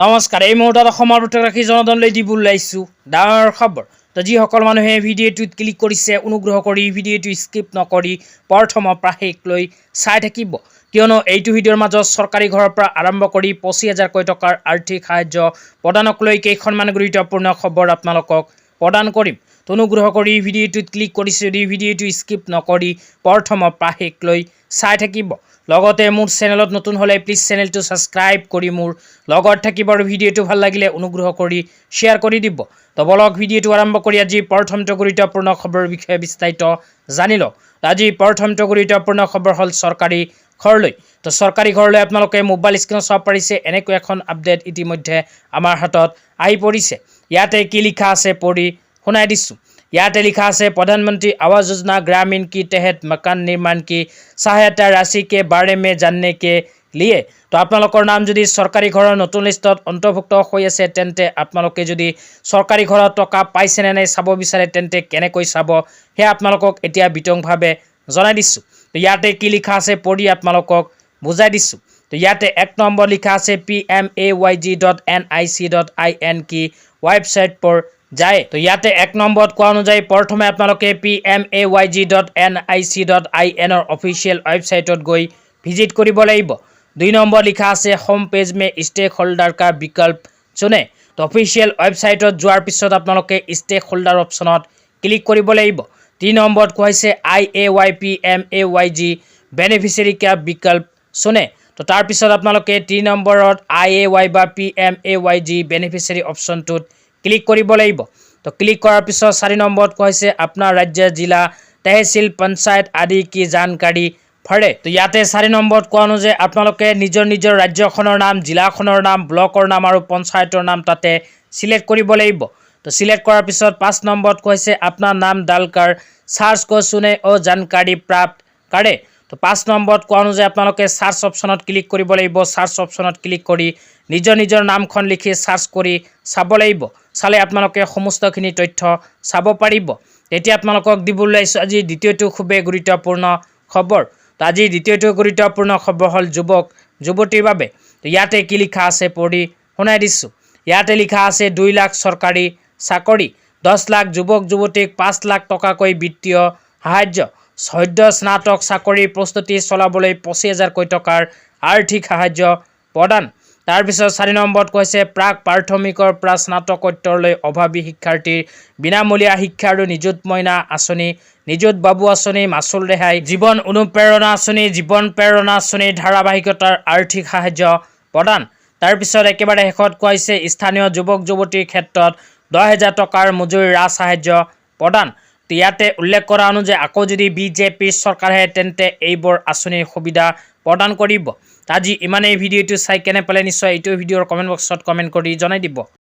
নমস্কাৰ। এই মুহূৰ্তত অসমৰ প্ৰতিগৰাকী জনগণলৈ দিব ওলাইছোঁ ডাঙৰ খবৰ। তো যিসকল মানুহে ভিডিঅ'টোত ক্লিক কৰিছে অনুগ্ৰহ কৰি ভিডিঅ'টো স্কিপ নকৰি প্ৰথমৰ পৰা শেষলৈ চাই থাকিব, কিয়নো এইটো ভিডিঅ'ৰ মাজত চৰকাৰী ঘৰৰ পৰা আৰম্ভ কৰি 25,000 টকাৰ আৰ্থিক সাহায্য প্ৰদানক লৈ কেইখনমান গুৰুত্বপূৰ্ণ খবৰ আপোনালোকক প্ৰদান কৰিম। তো অনুগ্ৰহ কৰি ভিডিঅ'টোত ক্লিক কৰিছে যদি ভিডিঅ'টো স্কিপ নকৰি প্ৰথমৰ পৰা শেষলৈ চাই থাকিব। লগতে মোৰ চেনেলত নতুন হ'লে প্লিজ চেনেলটো ছাবস্ক্ৰাইব কৰি মোৰ লগত থাকিব আৰু ভিডিঅ'টো ভাল লাগিলে অনুগ্ৰহ কৰি শ্বেয়াৰ কৰি দিব। তো বলক ভিডিঅ'টো আৰম্ভ কৰি আজি প্ৰথমটো গুৰুত্বপূৰ্ণ খবৰৰ বিষয়ে বিস্তাৰিত জানি লওক। আজি প্ৰথমটো গুৰুত্বপূৰ্ণ খবৰ হ'ল চৰকাৰী ঘৰলৈ। তো চৰকাৰী ঘৰলৈ আপোনালোকে মোবাইল স্ক্ৰীনত চাব পাৰিছে এনেকৈ এখন আপডেট ইতিমধ্যে আমাৰ হাতত আহি পৰিছে। ইয়াতে কি লিখা আছে পঢ়ি শুনাই দিছোঁ। ইয়াতে লিখা আছে प्रधानमंत्री आवास योजना ग्रामीण की तहत मकान निर्माण की सहायता राशि के बारे में जानने के लिए। तो আপোনালোকৰ নাম যদি চৰকাৰী ঘৰৰ নতুন লিষ্টত অন্তৰ্ভুক্ত হৈ আছে তেন্তে আপোনালোকে যদি চৰকাৰী ঘৰত টকা পাইছে নে নাই চাব বিচাৰে তেন্তে কেনেকৈ চাব সেয়া আপোনালোকক এতিয়া বিতংভাৱে জনাই দিছোঁ। তো ইয়াতে কি লিখা আছে পঢ়ি আপোনালোকক বুজাই দিছোঁ। তো ইয়াতে 1 নম্বৰ লিখা আছে pmayg.nic.in की वेबसाइट पर যায়। তো ইয়াতে 1 নম্বৰত কোৱা অনুযায়ী প্ৰথমে আপোনালোকে pmayg.nic.in অফিচিয়েল ৱেবছাইটত গৈ ভিজিট কৰিব লাগিব। 2 নম্বৰ লিখা আছে হোম পেজ মে ষ্টেক হোল্ডাৰ কা বিকল্প চুনে। তো অফিচিয়েল ৱেবছাইটত যোৱাৰ পিছত আপোনালোকে ষ্টেক হোল্ডাৰ অপশ্যনত ক্লিক কৰিব লাগিব। 3 নম্বৰত কোৱা হৈছে IAYPMAYG বেনিফিচিয়াৰী কা বিকল্প চুনে। তো তাৰপিছত আপোনালোকে 3 নম্বৰত IAY বা PMAYG বেনিফিচিয়াৰী অপশ্যনটোত ক্লিক কৰিব লাগিব। তো ক্লিক কৰাৰ পিছত 4 নম্বৰত কোৱা হৈছে আপোনাৰ ৰাজ্য জিলা তহচিল পঞ্চায়ত আদি কি জানকাৰী ভৰে। তো ইয়াতে 4 নম্বৰত কোৱা অনুযায়ী আপোনালোকে নিজৰ ৰাজ্যখনৰ নাম, জিলাখনৰ নাম, ব্লকৰ নাম আৰু পঞ্চায়তৰ নাম তাতে সিলেক্ট কৰিব লাগিব। তো সিলেক্ট কৰাৰ পিছত 5 নম্বৰত কোৱা হৈছে আপোনাৰ নাম ডালকাৰ সাৰ্চ কো চুনে ও জানকাৰী প্ৰাপ্ত কৰে। তো 5 নম্বৰত কোৱা অনুযায়ী আপোনালোকে সাৰ্চ অপশ্যনত ক্লিক কৰিব লাগিব। সাৰ্চ অপশ্যনত ক্লিক কৰি নিজৰ নামখন লিখি সাৰ্চ কৰি চাব লাগিব। চালে আপোনালোকে সমস্তখিনি তথ্য চাব পাৰিব। এতিয়া আপোনালোকক দিব ওলাইছোঁ আজি দ্বিতীয়টো খুবেই গুৰুত্বপূৰ্ণ খবৰ। তো আজি দ্বিতীয়টো গুৰুত্বপূৰ্ণ খবৰ হ'ল যুৱক যুৱতীৰ বাবে। তো ইয়াতে কি লিখা আছে পঢ়ি শুনাই দিছোঁ। ইয়াতে লিখা আছে 2 লাখ চৰকাৰী চাকৰি, 10 লাখ যুৱক যুৱতীক 5 লাখ টকাকৈ বিত্তীয় সাহায্য, সদ্য স্নাতক চাকৰিৰ প্ৰস্তুতি চলাবলৈ 25,000 টকাৰ আৰ্থিক সাহায্য প্ৰদান। তাৰপিছত 4 নম্বৰত কৈছে প্ৰাক প্ৰাথমিকৰ পৰা স্নাতকোত্তৰলৈ অভাৱী শিক্ষাৰ্থীৰ বিনামূলীয়া শিক্ষা আৰু নিযুত মইনা আঁচনি, নিযুত বাবু আঁচনি, মাচুল ৰেহাই, জীৱন অনুপ্ৰেৰণা আঁচনিৰ ধাৰাবাহিকতাৰ আৰ্থিক সাহায্য প্ৰদান। তাৰপিছত একেবাৰে শেষত কোৱা হৈছে স্থানীয় যুৱক যুৱতীৰ ক্ষেত্ৰত 10,000 টকাৰ মজুৰি ৰাজ সাহায্য প্ৰদান। তো ইয়াতে উল্লেখ কৰা অনুযায়ী আকৌ যদি বিজেপিৰ চৰকাৰ আহে তেন্তে এইবোৰ আঁচনিৰ সুবিধা প্ৰদান কৰিব। আজি ইমানেই। ভিডিঅ'টো চাই কেনে পালে নিশ্চয় এইটো ভিডিঅ'ৰ কমেণ্ট বক্সত কমেণ্ট কৰি জনাই দিব।